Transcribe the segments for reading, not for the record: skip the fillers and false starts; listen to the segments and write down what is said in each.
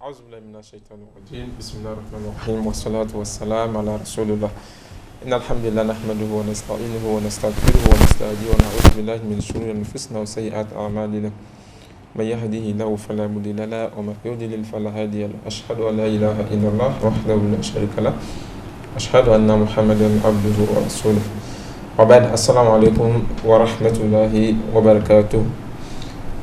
أعوذ بالله من الشيطان الرجيم بسم الله الرحمن الرحيم والصلاة والسلام على رسول الله إن الحمد لله نحمده ونستعينه ونستغفره ونستهديه ونعوذ بالله من شرور أنفسنا وسيئات أعمالنا من يهده الله فلا مضل له ومن يضلل فلا هادي له أشهد أن لا إله إلا الله وحده لا شريك له أشهد أن محمدا عبده ورسوله وبعد السلام عليكم ورحمة الله وبركاته.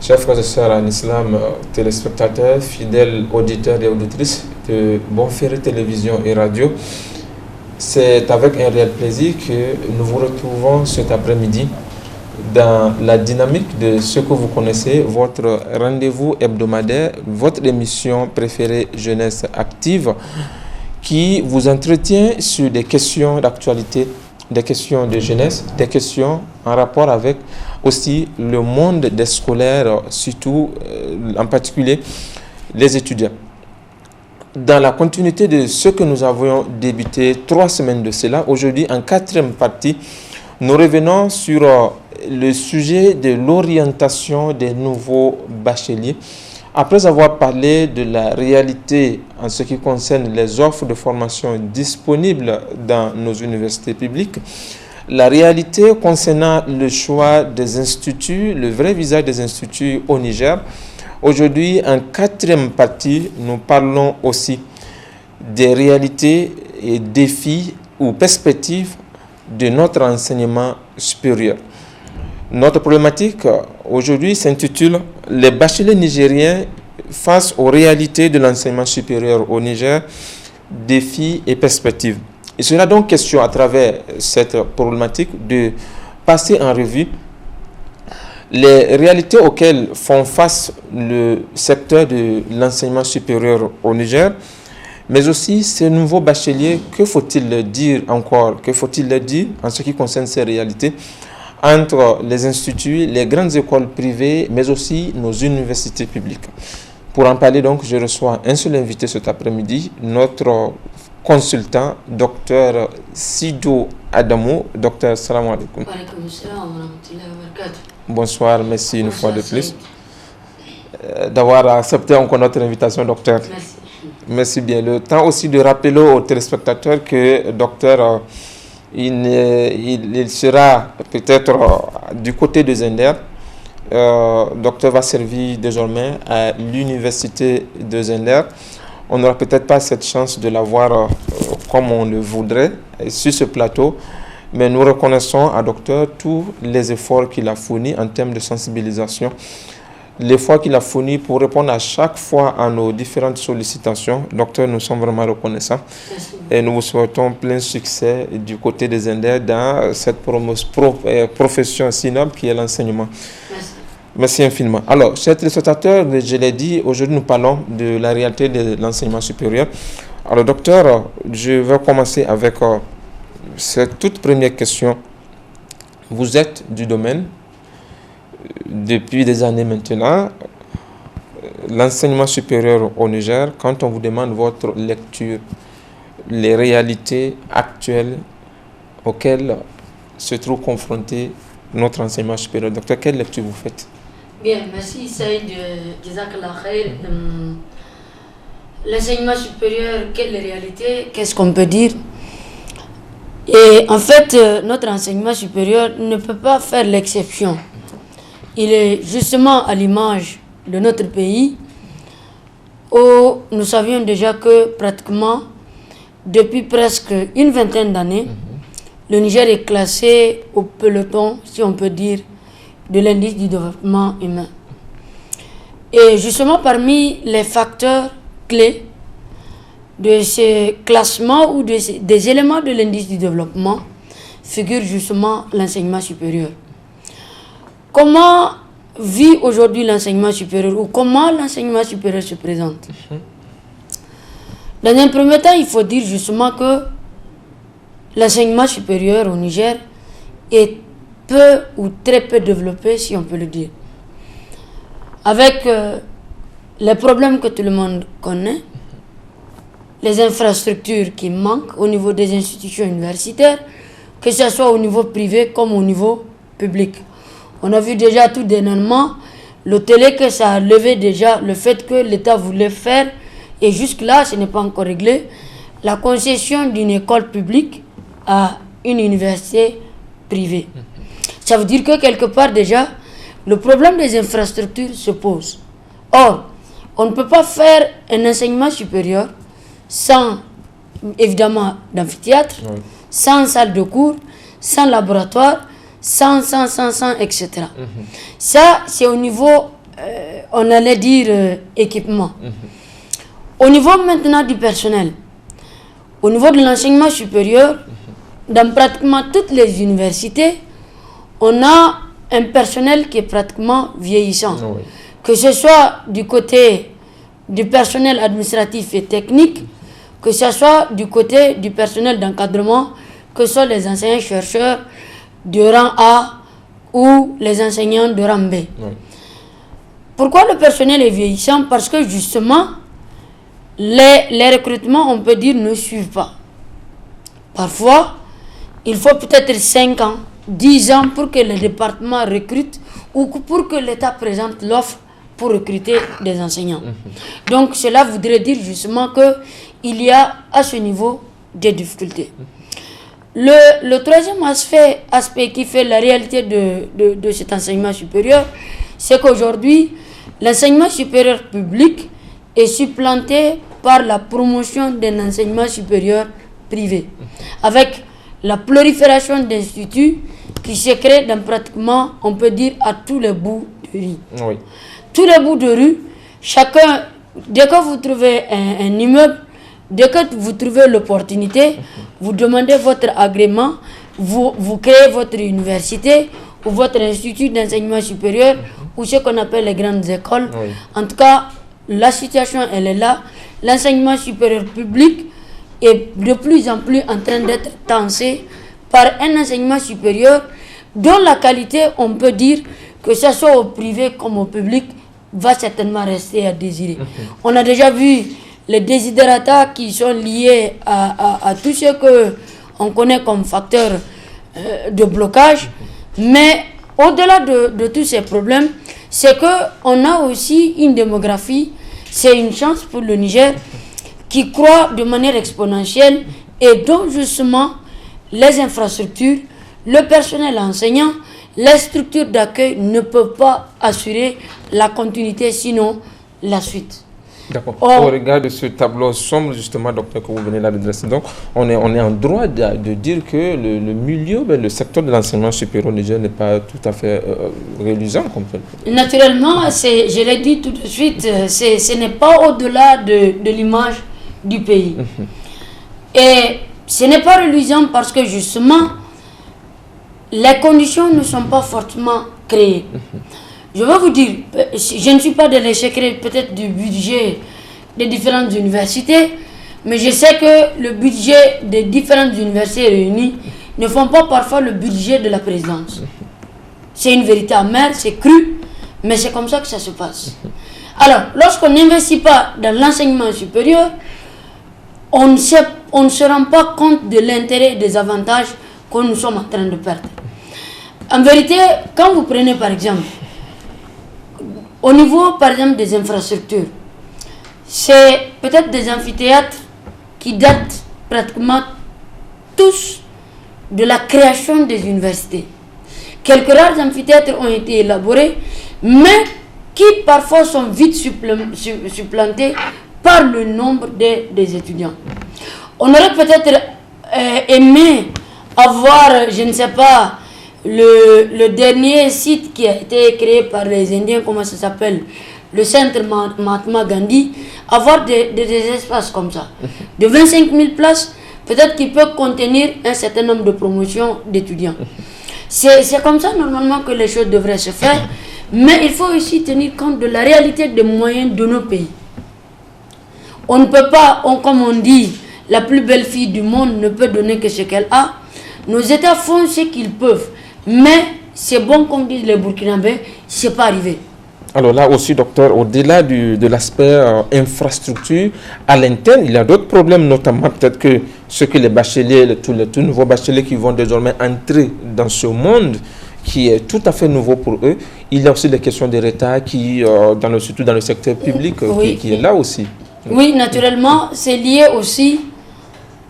Chers frères et sœurs en islam, téléspectateurs, fidèles auditeurs et auditrices de Bonferré Télévision et Radio, c'est avec un réel plaisir que nous vous retrouvons cet après-midi dans la dynamique de ce que vous connaissez, votre rendez-vous hebdomadaire, votre émission préférée Jeunesse Active, qui vous entretient sur des questions d'actualité, des questions de jeunesse, des questions en rapport avec aussi le monde des scolaires, surtout en particulier les étudiants. Dans la continuité de ce que nous avions débuté 3 semaines de cela, aujourd'hui en 4e partie, nous revenons sur le sujet de l'orientation des nouveaux bacheliers. Après avoir parlé de la réalité en ce qui concerne les offres de formation disponibles dans nos universités publiques, la réalité concernant le choix des instituts, le vrai visage des instituts au Niger. Aujourd'hui, en 4e partie, nous parlons aussi des réalités et défis ou perspectives de notre enseignement supérieur. Notre problématique aujourd'hui s'intitule « Les bacheliers nigériens face aux réalités de l'enseignement supérieur au Niger, défis et perspectives ». Il sera donc question à travers cette problématique de passer en revue les réalités auxquelles font face le secteur de l'enseignement supérieur au Niger, mais aussi ces nouveaux bacheliers, que faut-il dire encore, que faut-il dire en ce qui concerne ces réalités entre les instituts, les grandes écoles privées, mais aussi nos universités publiques. Pour en parler donc, je reçois un seul invité cet après-midi, notre consultant, Dr Sidou Adamou. Docteur, salam alaikum. Bonsoir, merci une fois de plus d'avoir accepté encore notre invitation, docteur. Merci. Merci bien. Le temps aussi de rappeler aux téléspectateurs que docteur, il sera peut-être du côté de Zender. Docteur va servir désormais à l'université de Zender. On n'aura peut-être pas cette chance de l'avoir comme on le voudrait sur ce plateau, mais nous reconnaissons à docteur tous les efforts qu'il a fournis en termes de sensibilisation, l'effort qu'il a fourni pour répondre à chaque fois à nos différentes sollicitations. Docteur, nous sommes vraiment reconnaissants et nous vous souhaitons plein succès du côté des Indiens dans cette profession si noble qui est l'enseignement. Merci infiniment. Alors, chers téléspectateurs, je l'ai dit, aujourd'hui nous parlons de la réalité de l'enseignement supérieur. Alors, docteur, je vais commencer avec cette toute première question. Vous êtes du domaine depuis des années maintenant. L'enseignement supérieur au Niger, quand on vous demande votre lecture, les réalités actuelles auxquelles se trouve confronté notre enseignement supérieur. Docteur, quelle lecture vous faites? Bien, merci Saïd, Jazakallah khair. L'enseignement supérieur, quelle réalité, qu'est-ce qu'on peut dire? Et en fait, notre enseignement supérieur ne peut pas faire l'exception. Il est justement à l'image de notre pays où nous savions déjà que pratiquement depuis presque une vingtaine d'années, le Niger est classé au peloton, si on peut dire, de l'indice du développement humain. Et justement, parmi les facteurs clés de ce classement ou des éléments de l'indice du développement figure justement l'enseignement supérieur. Comment vit aujourd'hui l'enseignement supérieur ou comment l'enseignement supérieur se présente? Dans un premier temps, il faut dire justement que l'enseignement supérieur au Niger est peu ou très peu développé, si on peut le dire. Avec les problèmes que tout le monde connaît, les infrastructures qui manquent au niveau des institutions universitaires, que ce soit au niveau privé comme au niveau public. On a vu déjà tout dernièrement le télé que ça a levé déjà le fait que l'État voulait faire et jusque-là, ce n'est pas encore réglé, la concession d'une école publique à une université privée. Ça veut dire que quelque part déjà, le problème des infrastructures se pose. Or, on ne peut pas faire un enseignement supérieur sans, évidemment, d'amphithéâtre, sans salle de cours, sans laboratoire, sans, etc. Ça, c'est au niveau, on allait dire, équipement. Au niveau maintenant du personnel, au niveau de l'enseignement supérieur, dans pratiquement toutes les universités, on a un personnel qui est pratiquement vieillissant. Que ce soit du côté du personnel administratif et technique, que ce soit du côté du personnel d'encadrement, que ce soit les enseignants-chercheurs de rang A ou les enseignants de rang B. Pourquoi le personnel est vieillissant? Parce que justement, les recrutements, on peut dire, ne suivent pas. Parfois, il faut peut-être 5 ans, 10 ans pour que le département recrute ou pour que l'État présente l'offre pour recruter des enseignants. Donc cela voudrait dire justement qu'il y a à ce niveau des difficultés. Le troisième aspect qui fait la réalité de cet enseignement supérieur, c'est qu'aujourd'hui, l'enseignement supérieur public est supplanté par la promotion d'un enseignement supérieur privé, avec la prolifération d'instituts qui se créent dans pratiquement, on peut dire, à tous les bouts de rue. Tous les bouts de rue, chacun, dès que vous trouvez un immeuble, dès que vous trouvez l'opportunité, vous demandez votre agrément, vous créez votre université ou votre institut d'enseignement supérieur ou ce qu'on appelle les grandes écoles. En tout cas, la situation, elle est là. L'enseignement supérieur public est de plus en plus en train d'être tensé par un enseignement supérieur dont la qualité, on peut dire, que ce soit au privé comme au public, va certainement rester à désirer. On a déjà vu les desiderata qui sont liés à tout ce qu'on connaît comme facteur de blocage, mais au-delà de tous ces problèmes, c'est qu'on a aussi une démographie, c'est une chance pour le Niger, qui croît de manière exponentielle et dont justement les infrastructures, le personnel enseignant, les structures d'accueil ne peuvent pas assurer la continuité, sinon la suite. D'accord. Au regard de ce tableau sombre, justement, docteur, que vous venez là de dresser, donc, on est en droit de dire que le milieu, le secteur de l'enseignement supérieur au Niger n'est pas tout à fait reluisant, comme tel. Naturellement, je l'ai dit tout de suite, ce n'est pas au-delà de l'image du pays. Et ce n'est pas reluisant parce que justement, les conditions ne sont pas fortement créées. Je vais vous dire, je ne suis pas dans les secrets peut-être du budget des différentes universités, mais je sais que le budget des différentes universités réunies ne font pas parfois le budget de la présidence. C'est une vérité amère, c'est cru, mais c'est comme ça que ça se passe. Alors, lorsqu'on n'investit pas dans l'enseignement supérieur, on ne se rend pas compte de l'intérêt et des avantages que nous sommes en train de perdre. En vérité, quand vous prenez par exemple, au niveau par exemple des infrastructures, c'est peut-être des amphithéâtres qui datent pratiquement tous de la création des universités. Quelques rares amphithéâtres ont été élaborés, mais qui parfois sont vite supplantés par le nombre des étudiants. On aurait peut-être aimé avoir, je ne sais pas, le dernier site qui a été créé par les Indiens, comment ça s'appelle, le centre Mahatma Gandhi, avoir des espaces comme ça, de 25 000 places, peut-être qui peut contenir un certain nombre de promotions d'étudiants. C'est comme ça normalement que les choses devraient se faire, mais il faut aussi tenir compte de la réalité des moyens de nos pays. On ne peut pas, comme on dit, la plus belle fille du monde ne peut donner que ce qu'elle a. Nos États font ce qu'ils peuvent, mais c'est bon, comme disent les Burkinabés, c'est pas arrivé. Alors là aussi, docteur, au-delà de l'aspect infrastructure, à l'interne, il y a d'autres problèmes, notamment peut-être que ce que les bacheliers, tous les tout nouveaux bacheliers qui vont désormais entrer dans ce monde qui est tout à fait nouveau pour eux, il y a aussi des questions de retard qui, surtout dans le secteur public, qui est là aussi. Oui, naturellement, c'est lié aussi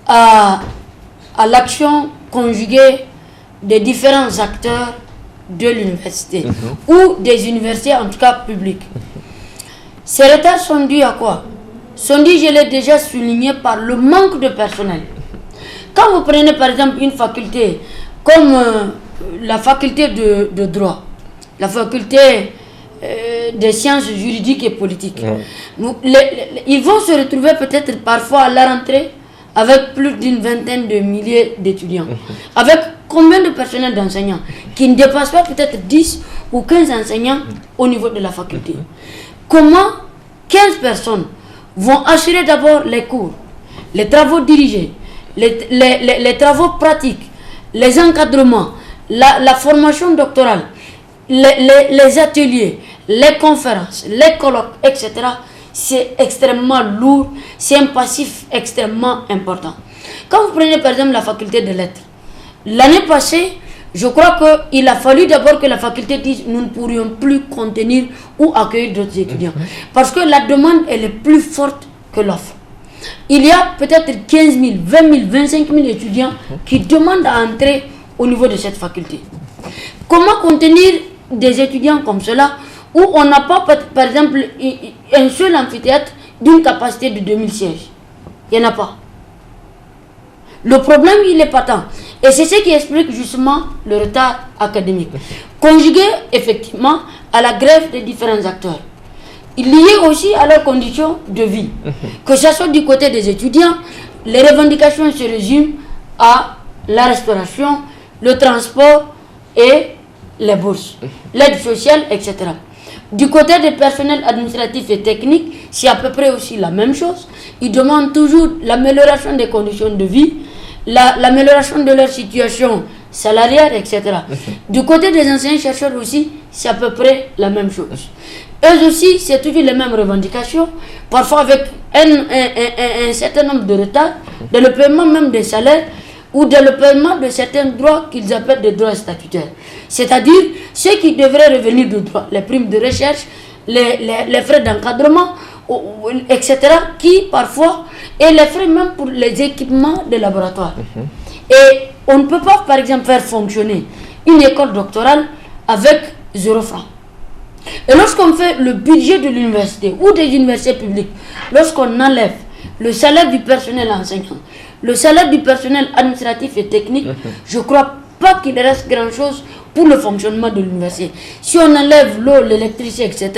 à l'action conjuguée des différents acteurs de l'université ou des universités en tout cas publiques. Ces retards sont dus à quoi? Sont dus, je l'ai déjà souligné, par le manque de personnel. Quand vous prenez par exemple une faculté comme la faculté de droit, la faculté des sciences juridiques et politiques, ils vont se retrouver peut-être parfois à la rentrée avec plus d'une vingtaine de milliers d'étudiants. Avec combien de personnel d'enseignants qui ne dépassent pas peut-être 10 ou 15 enseignants au niveau de la faculté. Comment 15 personnes vont assurer d'abord les cours, les travaux dirigés, les travaux pratiques, les encadrements, la formation doctorale, les ateliers, les conférences, les colloques, etc. C'est extrêmement lourd, c'est un passif extrêmement important. Quand vous prenez par exemple la faculté de lettres, l'année passée, je crois qu'il a fallu d'abord que la faculté dise nous ne pourrions plus contenir ou accueillir d'autres étudiants. Parce que la demande elle est plus forte que l'offre. Il y a peut-être 15 000, 20 000, 25 000 étudiants qui demandent à entrer au niveau de cette faculté. Comment contenir des étudiants comme cela où on n'a pas, par exemple, un seul amphithéâtre d'une capacité de 2000 sièges? Il n'y en a pas. Le problème, il est patent. Et c'est ce qui explique justement le retard académique. Conjugué, effectivement, à la grève des différents acteurs. Lié aussi à leurs conditions de vie. Que ce soit du côté des étudiants, les revendications se résument à la restauration, le transport et les bourses, l'aide sociale, etc. Du côté des personnels administratifs et techniques, c'est à peu près aussi la même chose. Ils demandent toujours l'amélioration des conditions de vie, l'amélioration de leur situation salariale, etc. Du côté des enseignants-chercheurs aussi, c'est à peu près la même chose. Eux aussi, c'est toujours les mêmes revendications, parfois avec un certain nombre de retards, dans le paiement même des salaires, ou dans le paiement de certains droits qu'ils appellent des droits statutaires. C'est-à-dire ceux qui devraient revenir de droit, les primes de recherche, les frais d'encadrement, etc., qui parfois, et les frais même pour les équipements de laboratoire. Et on ne peut pas, par exemple, faire fonctionner une école doctorale avec 0 franc. Et lorsqu'on fait le budget de l'université ou des universités publiques, lorsqu'on enlève le salaire du personnel enseignant, le salaire du personnel administratif et technique, je ne crois pas qu'il reste grand-chose pour le fonctionnement de l'université. Si on enlève l'eau, l'électricité, etc.,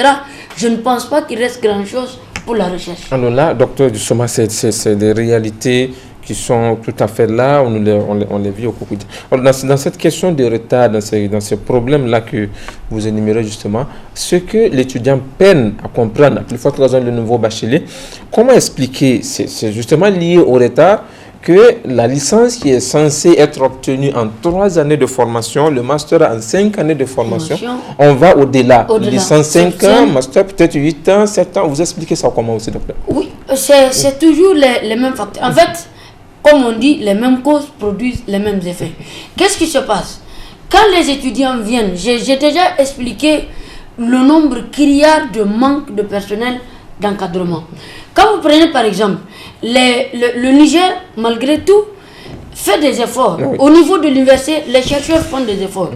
je ne pense pas qu'il reste grand-chose pour la recherche. Alors là, docteur, justement, c'est des réalités qui sont tout à fait là, on les vit au quotidien. Alors, dans cette question de retard, dans ces problèmes-là que vous énumérez justement, ce que l'étudiant peine à comprendre, à plus forte raison le nouveau bachelier, comment expliquer, c'est justement lié au retard, que la licence qui est censée être obtenue en 3 années de formation, le master en 5 années de formation, on va au-delà. Licence 5 ans, master peut-être 8 ans, 7 ans. Vous expliquez ça comment aussi, docteur? Oui, c'est toujours les mêmes facteurs. En fait, comme on dit, les mêmes causes produisent les mêmes effets. Qu'est-ce qui se passe? Quand les étudiants viennent, j'ai déjà expliqué le nombre criard de manque de personnel d'encadrement. Quand vous prenez par exemple le Niger, malgré tout, fait des efforts. Oui. Au niveau de l'université, les chercheurs font des efforts.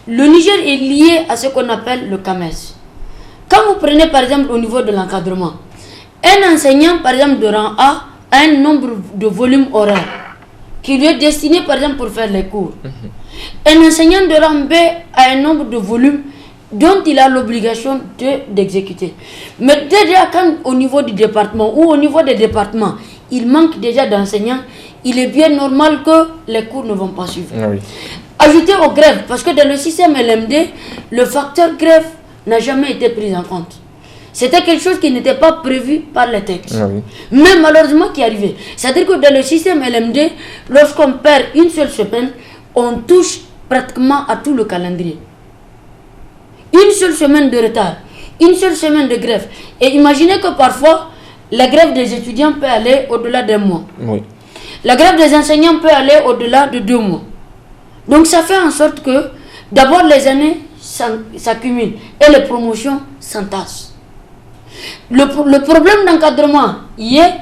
Le Niger est lié à ce qu'on appelle le CAMES. Quand vous prenez par exemple au niveau de l'encadrement, un enseignant par exemple de rang A a un nombre de volumes horaires qui lui est destiné par exemple pour faire les cours. Un enseignant de rang B a un nombre de volumes dont il a l'obligation d'exécuter. Mais déjà quand au niveau du département ou au niveau des départements, il manque déjà d'enseignants, il est bien normal que les cours ne vont pas suivre. Oui. Ajoutez aux grèves, parce que dans le système LMD, le facteur grève n'a jamais été pris en compte. C'était quelque chose qui n'était pas prévu par les textes. Oui. Mais malheureusement qui est arrivé. C'est-à-dire que dans le système LMD, lorsqu'on perd une seule semaine, on touche pratiquement à tout le calendrier. Une seule semaine de retard, une seule semaine de grève. Et imaginez que parfois, la grève des étudiants peut aller au-delà d'un mois. Oui. La grève des enseignants peut aller au-delà de 2 mois. Donc ça fait en sorte que d'abord les années s'accumulent et les promotions s'entassent. Le problème d'encadrement y est,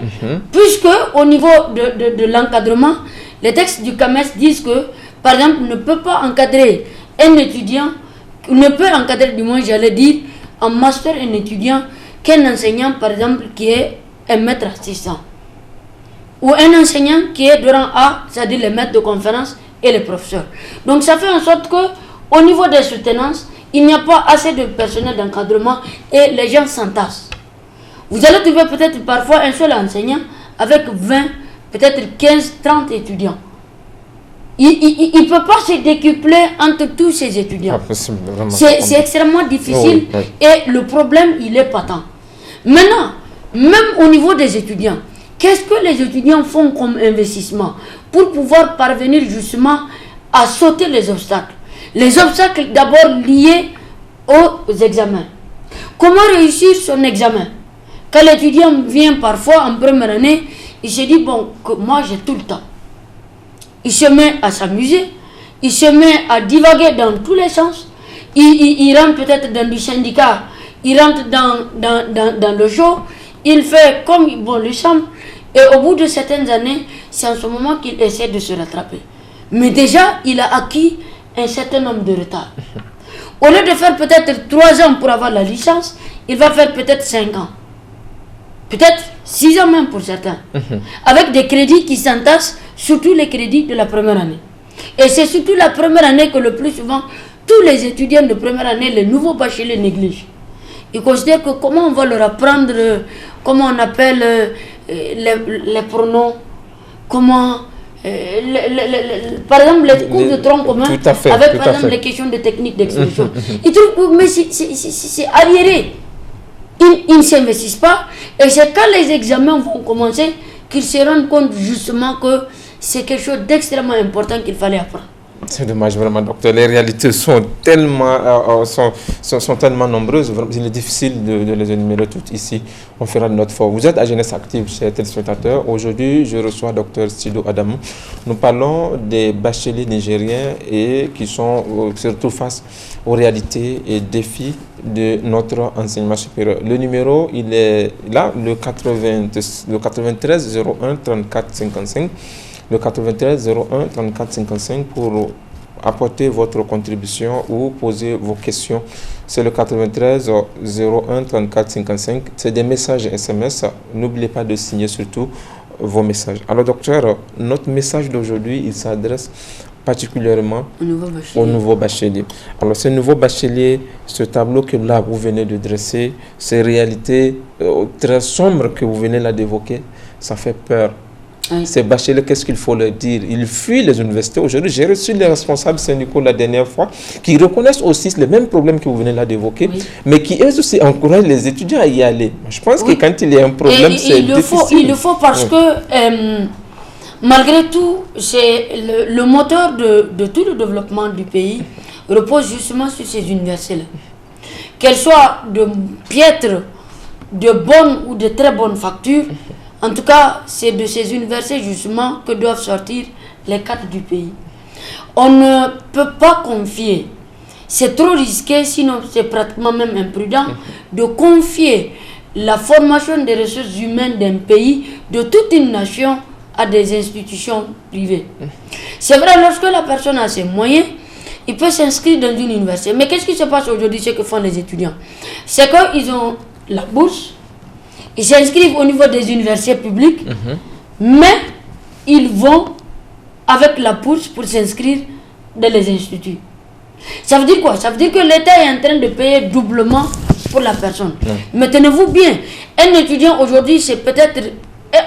puisque au niveau de l'encadrement, les textes du CAMES disent que, par exemple, ne peut pas encadrer un étudiant, ne peut encadrer, du moins j'allais dire, en master un étudiant qu'un enseignant, par exemple, qui est un maître assistant. Ou un enseignant qui est de rang A, c'est-à-dire les maîtres de conférence et les professeurs. Donc ça fait en sorte que, au niveau des soutenances, il n'y a pas assez de personnel d'encadrement et les gens s'entassent. Vous allez trouver peut-être parfois un seul enseignant avec 20, peut-être 15, 30 étudiants. Il ne peut pas se décupler entre tous ces étudiants. C'est extrêmement difficile et le problème, il est patent. Maintenant, même au niveau des étudiants, qu'est-ce que les étudiants font comme investissement pour pouvoir parvenir justement à sauter les obstacles? Les obstacles d'abord liés aux examens. Comment réussir son examen? Quand l'étudiant vient parfois en première année, il se dit, bon, que moi j'ai tout le temps. Il se met à s'amuser, il se met à divaguer dans tous les sens. Il rentre peut-être dans du syndicat, il rentre dans le show, il fait comme bon lui semble. Et au bout de certaines années, c'est en ce moment qu'il essaie de se rattraper. Mais déjà, il a acquis un certain nombre de retard. Au lieu de faire peut-être 3 ans pour avoir la licence, il va faire peut-être 5 ans. Peut-être 6 ans même pour certains. Avec des crédits qui s'entassent, surtout les crédits de la première année. Et c'est surtout la première année que le plus souvent, tous les étudiants de première année, les nouveaux bacheliers négligent. Ils considèrent que comment on va leur apprendre, comment on appelle les pronoms, comment... par exemple, les cours de tronc commun, avec par exemple les questions de technique d'expression. Ils trouvent que mais c'est arriéré. Ils ne s'investissent pas. Et c'est quand les examens vont commencer qu'ils se rendent compte justement que c'est quelque chose d'extrêmement important qu'il fallait apprendre. C'est dommage vraiment, docteur. Les réalités sont tellement, sont tellement nombreuses. Il est difficile de les énumérer toutes ici. On fera de notre force. Vous êtes à Jeunesse Active, chers téléspectateurs. Aujourd'hui, je reçois docteur Sido Adamu. Nous parlons des bacheliers nigériens et qui sont surtout face aux réalités et défis de notre enseignement supérieur. Le numéro, il est là, le 93 01 34 55. Le 93 01 34 55 pour apporter votre contribution ou poser vos questions. C'est le 93 01 34 55. C'est des messages SMS. N'oubliez pas de signer surtout vos messages. Alors docteur, notre message d'aujourd'hui, il s'adresse particulièrement au nouveau bachelier. Alors ce nouveau bachelier, ce tableau que là vous venez de dresser, ces réalités très sombres que vous venez là d'évoquer, ça fait peur. Oui. Ces bacheliers, qu'est-ce qu'il faut leur dire? Ils fuient les universités. Aujourd'hui, j'ai reçu les responsables syndicaux la dernière fois qui reconnaissent aussi les mêmes problèmes que vous venez là d'évoquer, oui, mais qui eux aussi encouragent les étudiants à y aller. Je pense que quand il y a un problème, c'est difficile. Il le faut parce que, malgré tout, c'est le moteur de tout le développement du pays repose justement sur ces universités-là. Qu'elles soient de piètres, de bonnes ou de très bonnes factures, en tout cas, c'est de ces universités justement que doivent sortir les cadres du pays. On ne peut pas confier, c'est trop risqué, sinon c'est pratiquement même imprudent, de confier la formation des ressources humaines d'un pays, de toute une nation, à des institutions privées. C'est vrai, lorsque la personne a ses moyens, il peut s'inscrire dans une université. Mais qu'est-ce qui se passe aujourd'hui, ce que font les étudiants? C'est qu'ils ont la bourse, ils s'inscrivent au niveau des universités publiques, mais ils vont avec la bourse pour s'inscrire dans les instituts. Ça veut dire quoi? Ça veut dire que l'État est en train de payer doublement pour la personne. Mais tenez-vous bien, un étudiant aujourd'hui, c'est peut-être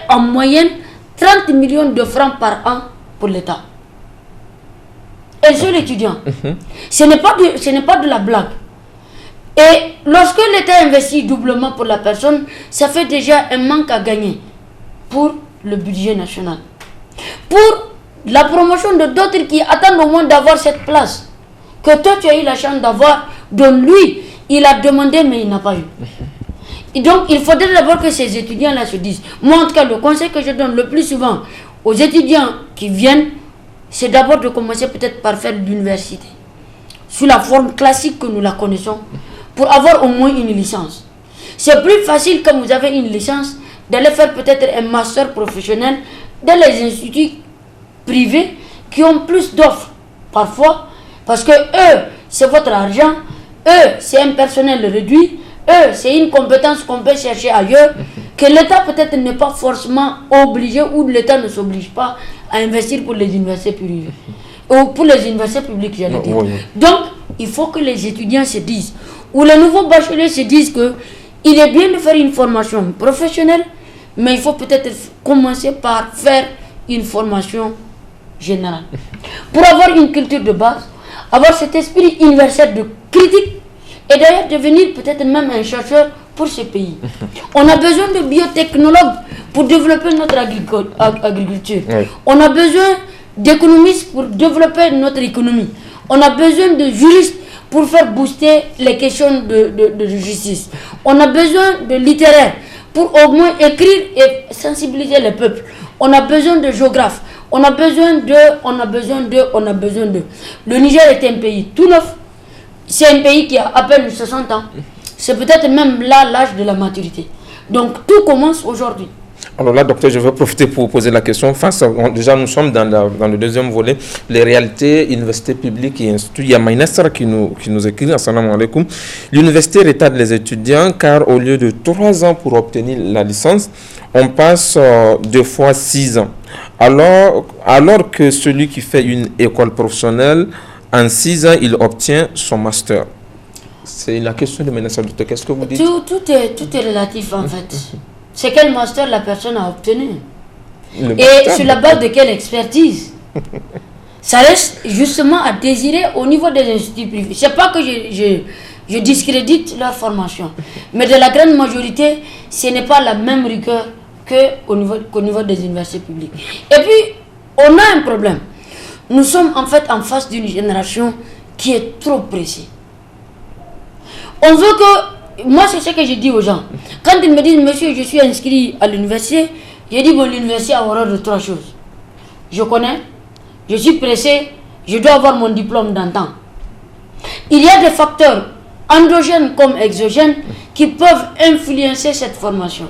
en moyenne 30 millions de francs par an pour l'État. Un seul étudiant. Ce n'est pas de la blague. Et lorsque l'État investit doublement pour la personne, ça fait déjà un manque à gagner pour le budget national. Pour la promotion de d'autres qui attendent au moins d'avoir cette place que toi tu as eu la chance d'avoir, dont lui, il a demandé mais il n'a pas eu. Et donc il faudrait d'abord que ces étudiants-là se disent, moi en tout cas le conseil que je donne le plus souvent aux étudiants qui viennent, c'est d'abord de commencer peut-être par faire l'université, sous la forme classique que nous la connaissons, pour avoir au moins une licence. C'est plus facile quand vous avez une licence d'aller faire peut-être un master professionnel dans les instituts privés qui ont plus d'offres parfois, parce que eux, c'est votre argent, eux, c'est un personnel réduit, eux, c'est une compétence qu'on peut chercher ailleurs, que l'État peut-être n'est pas forcément obligé, ou l'État ne s'oblige pas à investir pour les universités privées, ou pour les universités publiques, j'allais dire. Oui. Donc, il faut que les étudiants se disent, ou les nouveaux bacheliers se disent que il est bien de faire une formation professionnelle, mais il faut peut-être commencer par faire une formation générale. Pour avoir une culture de base, avoir cet esprit universel de critique, et d'ailleurs devenir peut-être même un chercheur pour ce pays. On a besoin de biotechnologues pour développer notre agriculture. Oui. On a besoin d'économistes pour développer notre économie. On a besoin de juristes pour faire booster les questions de justice. On a besoin de littéraires pour au moins écrire et sensibiliser le peuple. On a besoin de géographes. On a besoin de. Le Niger est un pays tout neuf. C'est un pays qui a à peine 60 ans. C'est peut-être même là l'âge de la maturité. Donc tout commence aujourd'hui. Alors là, docteur, je vais profiter pour poser la question. Déjà, nous sommes dans le deuxième volet, les réalités, universités publiques et instituts. Il y a Mainestra qui nous écrit, assalamu alaikum. L'université retarde les étudiants car au lieu de 3 ans pour obtenir la licence, on passe 2 fois 6 ans. Alors que celui qui fait une école professionnelle, en 6 ans, il obtient son master. C'est la question de Mainestra. Qu'est-ce que vous dites? Tout est relatif en fait. C'est quel master la personne a obtenu. Et sur la base de quelle expertise. Ça reste justement à désirer au niveau des instituts privés. C'est pas que je discrédite leur formation. Mais de la grande majorité, ce n'est pas la même rigueur qu'au niveau des universités publiques. Et puis, on a un problème. Nous sommes en fait en face d'une génération qui est trop pressée. On veut que... Moi, c'est ce que je dis aux gens. Quand ils me disent, monsieur, je suis inscrit à l'université, je dis, bon, l'université a horreur de 3 choses. Je connais, je suis pressé, je dois avoir mon diplôme d'antan. Il y a des facteurs endogènes comme exogènes qui peuvent influencer cette formation.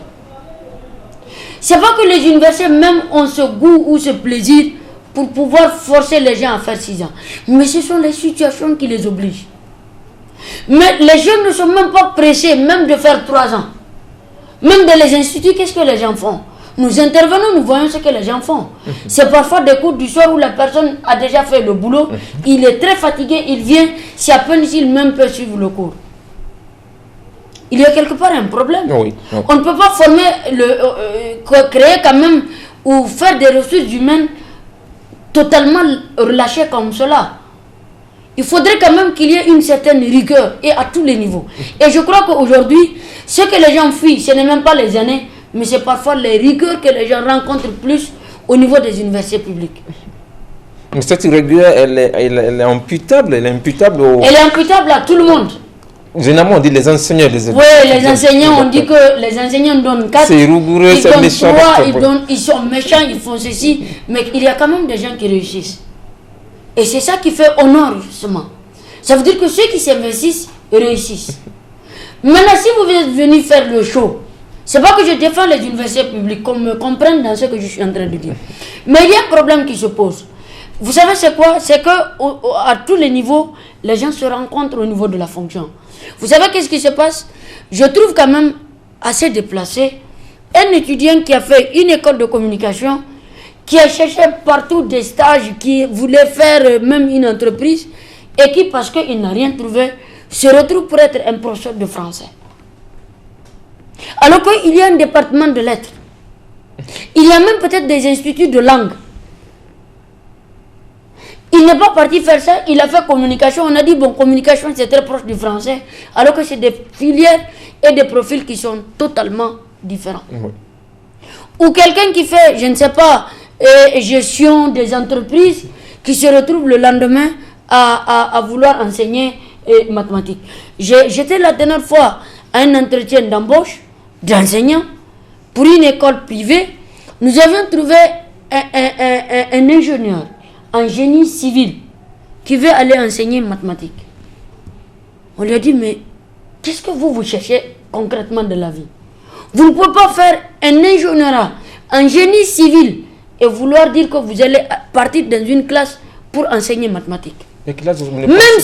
C'est pas que les universités même ont ce goût ou ce plaisir pour pouvoir forcer les gens à faire 6 ans. Mais ce sont les situations qui les obligent. Mais les jeunes ne sont même pas pressés même de faire 3 ans. Même dans les instituts, qu'est-ce que les gens font? Nous intervenons, nous voyons ce que les gens font. C'est parfois des cours du soir où la personne a déjà fait le boulot, il est très fatigué, il vient, c'est à peine s'il même peut suivre le cours. Il y a quelque part un problème. Oui. On ne peut pas créer quand même ou faire des ressources humaines totalement relâchées comme cela. Il faudrait quand même qu'il y ait une certaine rigueur et à tous les niveaux. Et je crois qu'aujourd'hui, ce que les gens fuient, ce n'est même pas les années, mais c'est parfois les rigueurs que les gens rencontrent plus au niveau des universités publiques. Mais cette rigueur, elle est imputable, Elle est imputable à tout le monde. Généralement, on dit les enseignants. Oui, les enseignants, on dit que les enseignants donnent 4. C'est rigoureux, c'est méchant. 3, ils sont méchants, ils font ceci. Mais il y a quand même des gens qui réussissent. Et c'est ça qui fait honneur, justement. Ça veut dire que ceux qui s'investissent réussissent. Maintenant, si vous êtes venu faire le show, c'est pas que je défends les universités publiques, qu'on me comprenne dans ce que je suis en train de dire. Mais il y a un problème qui se pose. Vous savez c'est quoi? C'est que à tous les niveaux, les gens se rencontrent au niveau de la fonction. Vous savez qu'est-ce qui se passe? Je trouve quand même assez déplacé un étudiant qui a fait une école de communication, qui a cherché partout des stages, qui voulait faire même une entreprise, et qui, parce qu'il n'a rien trouvé, se retrouve pour être un professeur de français. Alors qu'il y a un département de lettres. Il y a même peut-être des instituts de langue. Il n'est pas parti faire ça, il a fait communication. On a dit, bon, communication, c'est très proche du français, alors que c'est des filières et des profils qui sont totalement différents. Oui. Ou quelqu'un qui fait, je ne sais pas, gestion des entreprises, qui se retrouve le lendemain à vouloir enseigner mathématiques. J'étais la dernière fois à un entretien d'embauche d'enseignants pour une école privée. Nous avions trouvé un ingénieur en génie civil qui veut aller enseigner mathématiques. On lui a dit, mais qu'est-ce que vous cherchez concrètement de la vie. Vous ne pouvez pas faire un ingénierat en génie civil et vouloir dire que vous allez partir dans une classe pour enseigner mathématiques. Même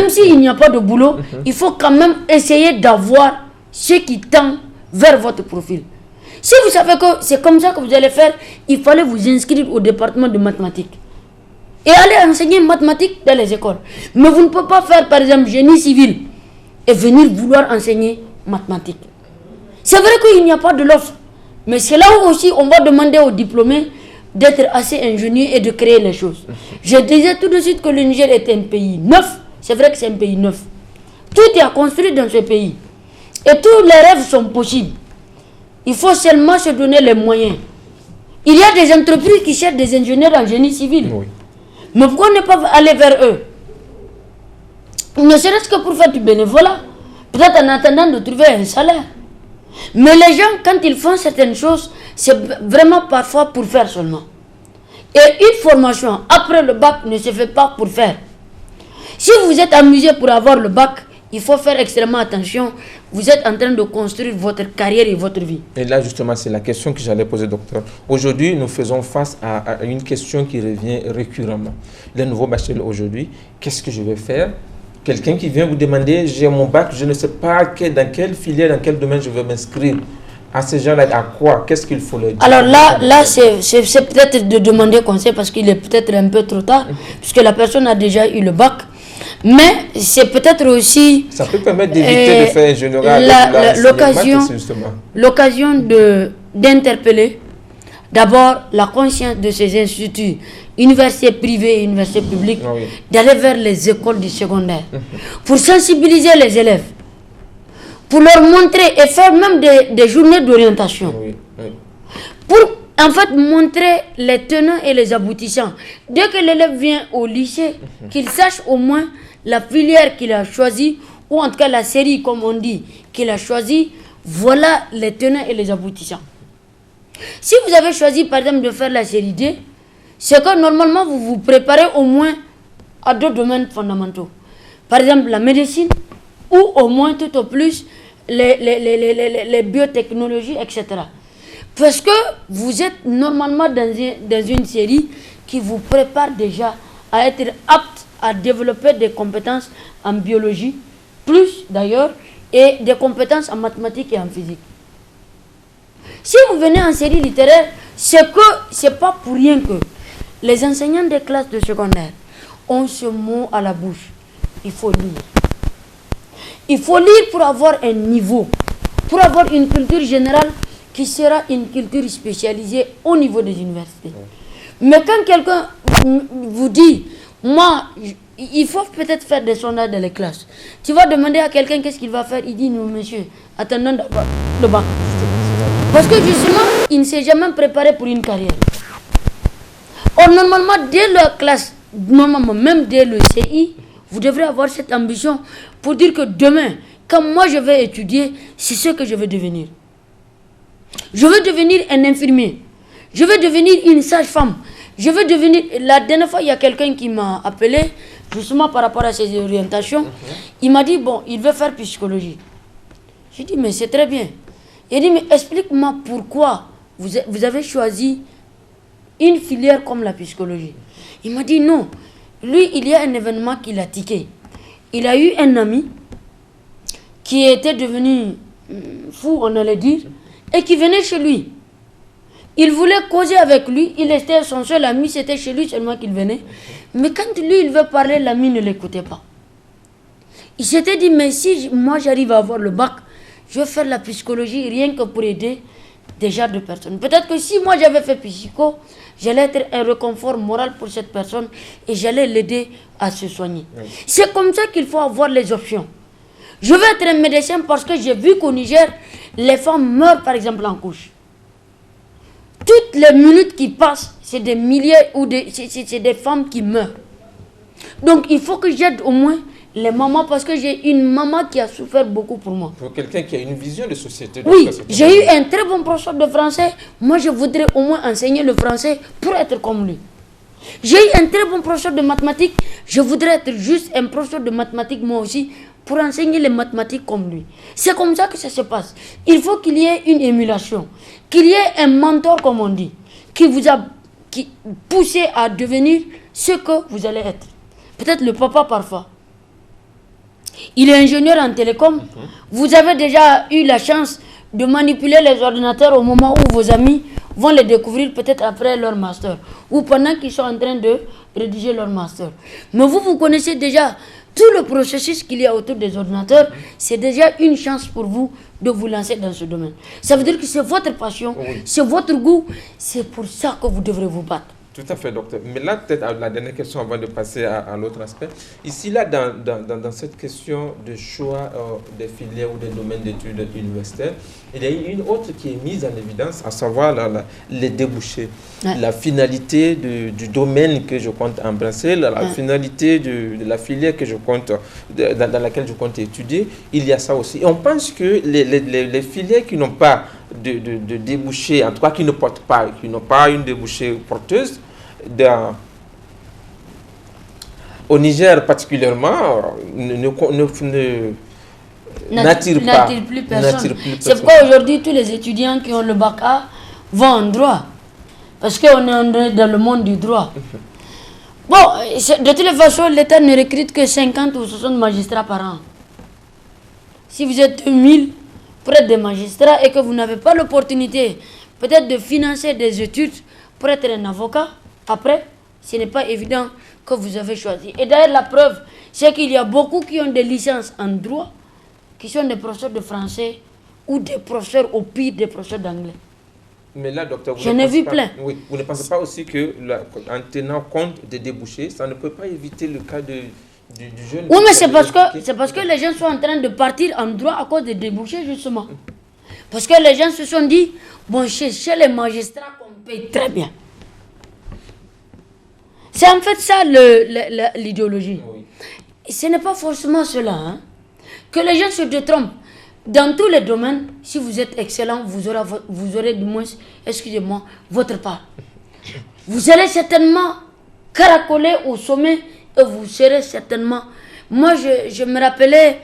si il n'y a pas de boulot, il faut quand même essayer d'avoir ce qui tend vers votre profil. Si vous savez que c'est comme ça que vous allez faire, il fallait vous inscrire au département de mathématiques et aller enseigner mathématiques dans les écoles. Mais vous ne pouvez pas faire par exemple génie civil et venir vouloir enseigner mathématiques. C'est vrai qu'il n'y a pas de l'offre, mais c'est là où aussi on va demander aux diplômés d'être assez ingénieux et de créer les choses. Je disais tout de suite que le Niger est un pays neuf. C'est vrai que c'est un pays neuf. Tout est à construire dans ce pays. Et tous les rêves sont possibles. Il faut seulement se donner les moyens. Il y a des entreprises qui cherchent des ingénieurs en génie civil. Oui. Mais pourquoi ne pas aller vers eux? Ne serait-ce que pour faire du bénévolat. Peut-être en attendant de trouver un salaire. Mais les gens, quand ils font certaines choses, c'est vraiment parfois pour faire seulement. Et une formation après le bac ne se fait pas pour faire. Si vous êtes amusé pour avoir le bac, il faut faire extrêmement attention. Vous êtes en train de construire votre carrière et votre vie. Et là, justement, c'est la question que j'allais poser, docteur. Aujourd'hui, nous faisons face à une question qui revient récurremment. Les nouveaux bacheliers aujourd'hui, qu'est-ce que je vais faire? Quelqu'un qui vient vous demander, j'ai mon bac, je ne sais pas dans quelle filière, dans quel domaine je vais m'inscrire. À ces gens-là, à quoi? Qu'est-ce qu'il faut leur dire? Alors là c'est peut-être de demander conseil parce qu'il est peut-être un peu trop tard, puisque la personne a déjà eu le bac. Mais c'est peut-être aussi... Ça peut permettre d'éviter de faire un général. L'occasion d'interpeller d'abord la conscience de ces instituts, universités privées et universités publiques, d'aller vers les écoles du secondaire pour sensibiliser les élèves, pour leur montrer et faire même des journées d'orientation. Pour en fait montrer les tenants et les aboutissants. Dès que l'élève vient au lycée, qu'il sache au moins la filière qu'il a choisie, ou en tout cas la série, comme on dit, qu'il a choisie. Voilà les tenants et les aboutissants. Si vous avez choisi par exemple de faire la série D, c'est que normalement vous vous préparez au moins à 2 domaines fondamentaux. Par exemple la médecine, ou au moins tout au plus les biotechnologies, etc. Parce que vous êtes normalement dans une série qui vous prépare déjà à être apte à développer des compétences en biologie, plus d'ailleurs, et des compétences en mathématiques et en physique. Si vous venez en série littéraire, c'est pas pour rien que les enseignants des classes de secondaire ont ce mot à la bouche. Il faut lire. Il faut lire pour avoir un niveau, pour avoir une culture générale qui sera une culture spécialisée au niveau des universités. Mais quand quelqu'un vous dit, moi, il faut peut-être faire des sondages dans les classes. Tu vas demander à quelqu'un qu'est-ce qu'il va faire. Il dit, non monsieur, attendons d'abord le bac. Parce que justement, il ne s'est jamais préparé pour une carrière. Or, normalement, dès la classe, normalement, même dès le CI, vous devrez avoir cette ambition pour dire que demain, quand moi je vais étudier, c'est ce que je veux devenir. Je veux devenir un infirmier. Je veux devenir une sage-femme. Je veux devenir... La dernière fois, il y a quelqu'un qui m'a appelé, justement par rapport à ses orientations. Il m'a dit, bon, il veut faire psychologie. J'ai dit, mais c'est très bien. Il dit, mais explique-moi pourquoi vous avez choisi une filière comme la psychologie. Il m'a dit, non. Lui, il y a un événement qui l'a tiqué. Il a eu un ami qui était devenu fou, on allait dire, et qui venait chez lui. Il voulait causer avec lui, il était son seul ami, c'était chez lui seulement qu'il venait. Mais quand lui, il veut parler, l'ami ne l'écoutait pas. Il s'était dit, mais si moi j'arrive à avoir le bac, je vais faire la psychologie rien que pour aider déjà 2 personnes. Peut-être que si moi j'avais fait psycho, j'allais être un réconfort moral pour cette personne et j'allais l'aider à se soigner. C'est comme ça qu'il faut avoir les options. Je veux être un médecin parce que j'ai vu qu'au Niger, les femmes meurent par exemple en couche. Toutes les minutes qui passent, c'est des milliers ou c'est des femmes qui meurent. Donc il faut que j'aide au moins les mamans parce que j'ai une maman qui a souffert beaucoup pour moi. Pour quelqu'un qui a une vision de société. Oui, j'ai eu un très bon professeur de français. Moi, je voudrais au moins enseigner le français pour être comme lui. J'ai eu un très bon professeur de mathématiques. Je voudrais être juste un professeur de mathématiques moi aussi pour enseigner les mathématiques comme lui. C'est comme ça que ça se passe. Il faut qu'il y ait une émulation, qu'il y ait un mentor, comme on dit, qui vous a poussé à devenir ce que vous allez être. Peut-être le papa parfois. Il est ingénieur en télécom. Vous avez déjà eu la chance de manipuler les ordinateurs au moment où vos amis vont les découvrir peut-être après leur master ou pendant qu'ils sont en train de rédiger leur master. Mais vous connaissez déjà tout le processus qu'il y a autour des ordinateurs. C'est déjà une chance pour vous de vous lancer dans ce domaine. Ça veut dire que c'est votre passion, c'est votre goût, c'est pour ça que vous devrez vous battre. Tout à fait, docteur. Mais là, peut-être la dernière question avant de passer à l'autre aspect. Ici, là, dans cette question de choix des filières ou des domaines d'études universitaires, il y a une autre qui est mise en évidence, à savoir les débouchés. Ouais. La finalité du domaine que je compte embrasser, la finalité de la filière que je compte, dans laquelle je compte étudier, il y a ça aussi. Et on pense que les filières qui n'ont pas de débouchés, en tout cas qui ne portent pas, qui n'ont pas une débouchée porteuse, au Niger particulièrement, n'attire plus personne. C'est pourquoi aujourd'hui tous les étudiants qui ont le bac A vont en droit. Parce qu'on est dans le monde du droit. Bon, de toutes les façons, l'État ne recrute que 50 ou 60 magistrats par an. Si vous êtes 2000 pour être des magistrats et que vous n'avez pas l'opportunité peut-être de financer des études pour être un avocat, après, ce n'est pas évident que vous avez choisi. Et d'ailleurs, la preuve, c'est qu'il y a beaucoup qui ont des licences en droit, qui sont des professeurs de français ou des professeurs, au pire, des professeurs d'anglais. Mais là, docteur, j'en ai vu plein. Oui, vous ne pensez pas aussi que, en tenant compte des débouchés, ça ne peut pas éviter le cas du jeune... Oui, mais c'est parce que les gens sont en train de partir en droit à cause des débouchés, justement. Parce que les gens se sont dit, bon, chez les magistrats, on paye très bien. C'est en fait ça l'idéologie. Oui. Ce n'est pas forcément cela. Hein. Que les gens se détrompent. Dans tous les domaines, si vous êtes excellent, vous aurez du moins, excusez-moi, votre part. Vous allez certainement caracoler au sommet et vous serez certainement... Moi, je me rappelais,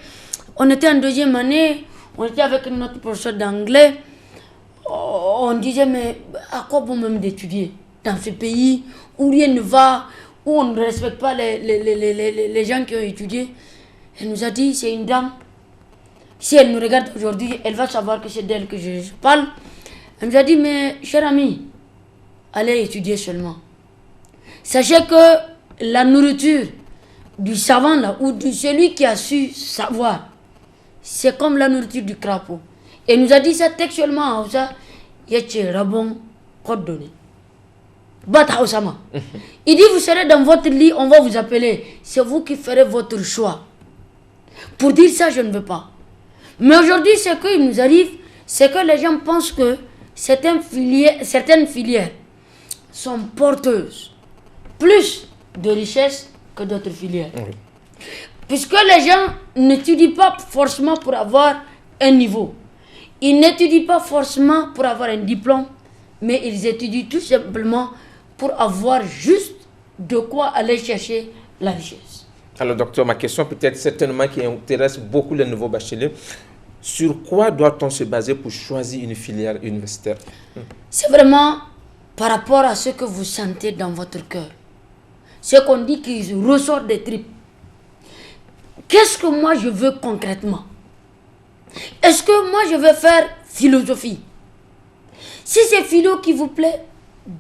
on était en deuxième année, on était avec notre professeur d'anglais, on disait, mais à quoi bon même d'étudier dans ce pays où rien ne va, où on ne respecte pas les gens qui ont étudié. Elle nous a dit, c'est une dame. Si elle nous regarde aujourd'hui, elle va savoir que c'est d'elle que je parle. Elle nous a dit, mais cher ami, allez étudier seulement. Sachez que la nourriture du savant là, ou de celui qui a su savoir, c'est comme la nourriture du crapaud. Elle nous a dit ça textuellement en Hausa, Yeche Rabon Kodone. Bata Osama. Il dit, vous serez dans votre lit, on va vous appeler. C'est vous qui ferez votre choix. Pour dire ça, je ne veux pas. Mais aujourd'hui, ce qui nous arrive, c'est que les gens pensent que certaines filières sont porteuses plus de richesses que d'autres filières. Oui. Puisque les gens n'étudient pas forcément pour avoir un niveau. Ils n'étudient pas forcément pour avoir un diplôme, mais ils étudient tout simplement pour avoir juste de quoi aller chercher la richesse. Alors docteur, ma question peut-être certainement qui intéresse beaucoup les nouveaux bacheliers. Sur quoi doit-on se baser pour choisir une filière universitaire? C'est vraiment par rapport à ce que vous sentez dans votre cœur. Ce qu'on dit qui ressort des tripes. Qu'est-ce que moi je veux concrètement? Est-ce que moi je veux faire philosophie? Si c'est philo qui vous plaît,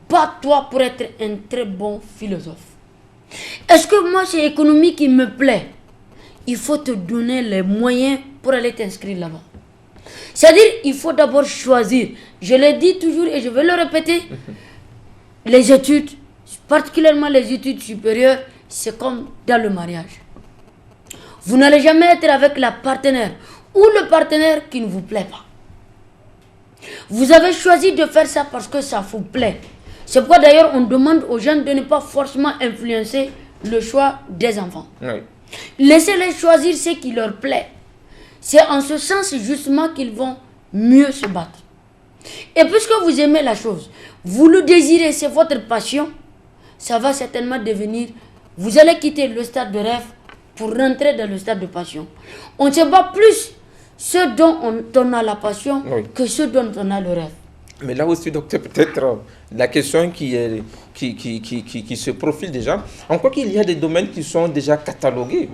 bats-toi pour être un très bon philosophe. Est-ce que moi c'est économie qui me plaît? Il faut te donner les moyens pour aller t'inscrire là-bas. C'est-à-dire, il faut d'abord choisir. Je le dis toujours et je vais le répéter. Les études, particulièrement les études supérieures, c'est comme dans le mariage. Vous n'allez jamais être avec la partenaire ou le partenaire qui ne vous plaît pas. Vous avez choisi de faire ça parce que ça vous plaît. C'est pourquoi d'ailleurs on demande aux jeunes de ne pas forcément influencer le choix des enfants. Oui. Laissez-les choisir ce qui leur plaît. C'est en ce sens justement qu'ils vont mieux se battre. Et puisque vous aimez la chose, vous le désirez, c'est votre passion, ça va certainement devenir, vous allez quitter le stade de rêve pour rentrer dans le stade de passion. On se bat plus ce dont on a la passion que ce dont on a le rêve. Mais là aussi, docteur, peut-être la question qui se profile déjà, en quoi qu'il y a des domaines qui sont déjà catalogués.